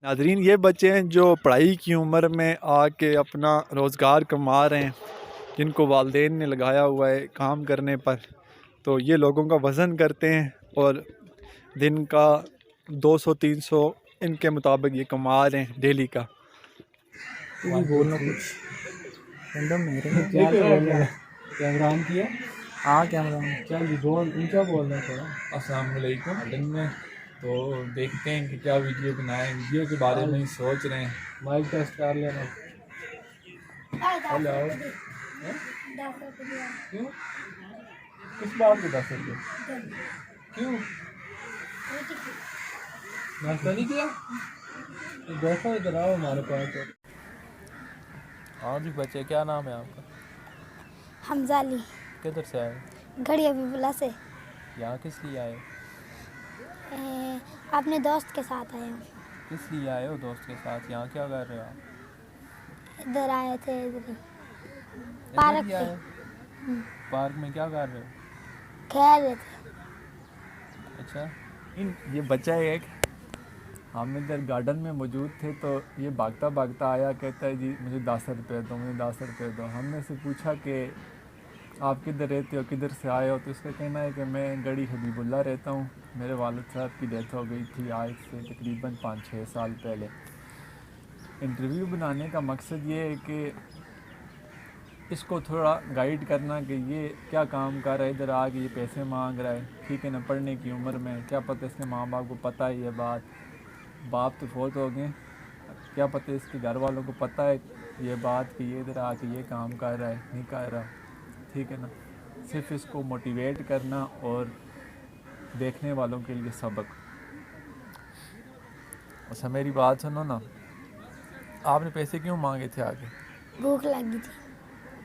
ناظرین، یہ بچے ہیں جو پڑھائی کی عمر میں آ کے اپنا روزگار کما رہے ہیں، جن کو والدین نے لگایا ہوا ہے کام کرنے پر، تو یہ لوگوں کا وزن کرتے ہیں اور دن کا 200-300 ان کے مطابق یہ کما رہے ہیں ڈیلی کا۔ بولنا کچھ کیمرہ آن کیا؟ ہاں کیمرہ آن۔ چل جی بول، اونچا بولنا تھوڑا۔ السلام علیکم۔ لندن میں تو دیکھتے ہیں کہ کیا ویڈیو بنائیں، ویڈیو کے بارے میں ہی سوچ رہے ہیں۔ مائک ٹیسٹ کر لینا۔ ہلو۔ کیوں؟ کس بات کے 10 روپے؟ کیوں؟ ناشتہ نہیں کیا؟ بیٹھو ادھر، آؤ ہمارے پاس۔ ہاں جی بچے، کیا نام ہے آپ کا؟ حمزہ علی۔ کدھر سے آئے؟ گھڑی حبیب سے۔ یہاں کس لیے آئے؟ اپنے دوست کے ساتھ آئے ہوں۔ کس لیے آئے ہو دوست کے ساتھ؟ یہاں کیا کر رہے ہو آپ؟ ادھر آئے تھے، ادھر پارک میں۔ پارک میں کیا کر رہے ہو؟ کھیل رہے تھے۔ اچھا، یہ بچہ ایک، ہم ادھر گارڈن میں موجود تھے تو یہ بھاگتا بھاگتا آیا، کہتا ہے جی مجھے 10 روپے دو، مجھے 10 روپے دو۔ ہم نے سے پوچھا کہ آپ کدھر رہتے ہو، کدھر سے آئے ہو؟ تو اس کا کہنا ہے کہ میں گڑھی حبیب اللہ رہتا ہوں، میرے والد صاحب کی ڈیتھ ہو گئی تھی آج سے تقریباً 5-6 سال پہلے۔ انٹرویو بنانے کا مقصد یہ ہے کہ اس کو تھوڑا گائیڈ کرنا کہ یہ کیا کام کر رہا ہے، ادھر آ کے یہ پیسے مانگ رہا ہے، ٹھیک ہے نا، پڑھنے کی عمر میں، کیا پتہ اس کے ماں باپ کو پتہ ہے یہ بات، باپ تو فوت ہو گئے، کیا پتہ اس کے گھر والوں کو پتہ ہے یہ بات کہ یہ ادھر آ کے یہ کام کر رہا ہے، نہیں کر رہا، ٹھیک ہے نا۔ صرف اس کو موٹیویٹ کرنا اور دیکھنے والوں کے لیے سبق۔ اچھا میری بات سنو نا، آپ نے پیسے کیوں مانگے تھے آگے؟ بھوک لگی تھی۔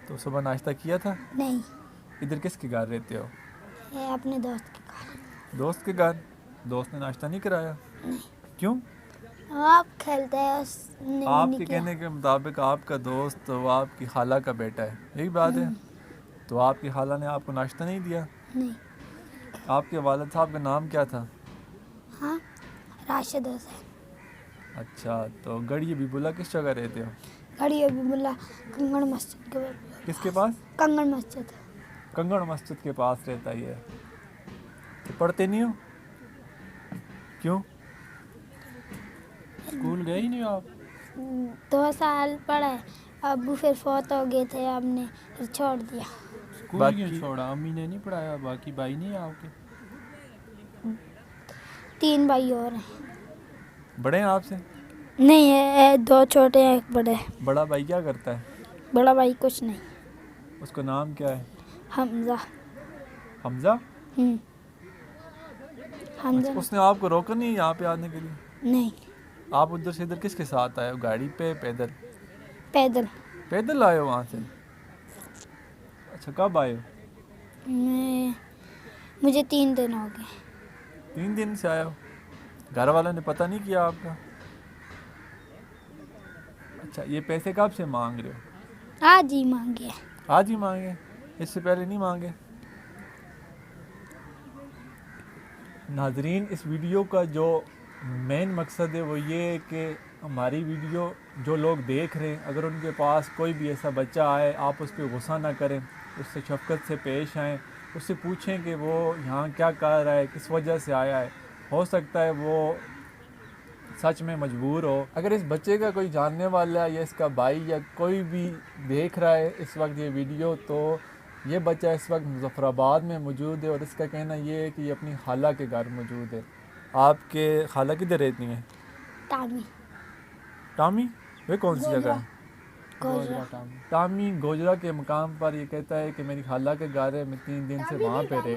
تو صبح ناشتہ کیا تھا؟ نہیں۔ ادھر کس کے گھر رہتے ہو؟ اپنے دوست کے گھر۔ دوست کے گھر؟ دوست نے ناشتہ نہیں کرایا؟ نہیں۔ کیوں؟ آپ کھیلتے ہیں، اس نے آپ نہیں کے کیا۔ کہنے کے مطابق آپ کا دوست وہ آپ کی خالہ کا بیٹا ہے، یہی بات ہے؟ تو آپ کی خالہ نے آپ کو ناشتہ نہیں دیا؟ نہیں۔ آپ کے والد صاحب کا نام کیا تھا؟ ہاں، راشد حسین۔ اچھا، تو گڑھی حبیب اللہ کس جگہ رہتے ہو؟ گھڑی حبیب اللہ کنگڑ مسجد کے پاس۔ کس کے پاس؟ کنگڑ مسجد۔ کنگڑ مسجد کے پاس رہتا ہے یہ۔ تو پڑھتے نہیں ہو؟ کیوں؟ اسکول گئے ہی نہیں ہو آپ؟ 2 سال پڑھے، ابو پھر فوت ہو گئے تھے، ہم نے پھر چھوڑ دیا۔ اسکول کیوں چھوڑا؟ امی نے نہیں پڑھایا؟ باقی بھائی نہیں ہیں آپ کے؟ 3 بھائی اور ہیں۔ بڑے ہیں آپ سے؟ نہیں ہے، 2 چھوٹے ہیں، 1 بڑے۔ بڑا بھائی کیا کرتا ہے؟ بڑا بھائی کچھ نہیں۔ اس کا نام کیا ہے؟ حمزہ۔ حمزہ؟ حمزہ۔ اس نے آپ کو روکا نہیں یہاں پہ آنے کے لیے؟ نہیں۔ آپ ادھر سے ادھر کس کے ساتھ آئے ہو؟ گاڑی پہ، پیدل؟ پیدل۔ پیدل آئے ہو وہاں سے؟ اچھا، کب آئے ہو؟ مجھے 3 دن ہو گئے۔ 3 دن سے آئے ہو؟ گھر والوں نے پتہ نہیں کیا آپ کا؟ اچھا، یہ پیسے کب سے مانگ رہے ہو؟ آج ہی مانگے۔ آج ہی مانگے؟ اس سے پہلے نہیں مانگے؟ ناظرین، اس ویڈیو کا جو مین مقصد ہے وہ یہ ہے کہ ہماری ویڈیو جو لوگ دیکھ رہے ہیں، اگر ان کے پاس کوئی بھی ایسا بچہ آئے، آپ اس پہ غصہ نہ کریں، اس سے شفقت سے پیش آئیں، اس سے پوچھیں کہ وہ یہاں کیا کر رہا ہے، کس وجہ سے آیا ہے، ہو سکتا ہے وہ سچ میں مجبور ہو۔ اگر اس بچے کا کوئی جاننے والا یا اس کا بھائی یا کوئی بھی دیکھ رہا ہے اس وقت یہ ویڈیو، تو یہ بچہ اس وقت مظفر آباد میں موجود ہے اور اس کا کہنا یہ ہے کہ یہ اپنی خالہ کے گھر موجود ہے۔ آپ کے خالہ کدھر رہتی ہیں؟ ٹامی۔ ٹامی؟ وہ کون سی جگہ ہے؟ گوجرا۔ ٹامی گوجرا کے مقام پر یہ کہتا ہے کہ میری خالہ کے گھر ہے، میں 3 دن سے وہاں پہ رہے۔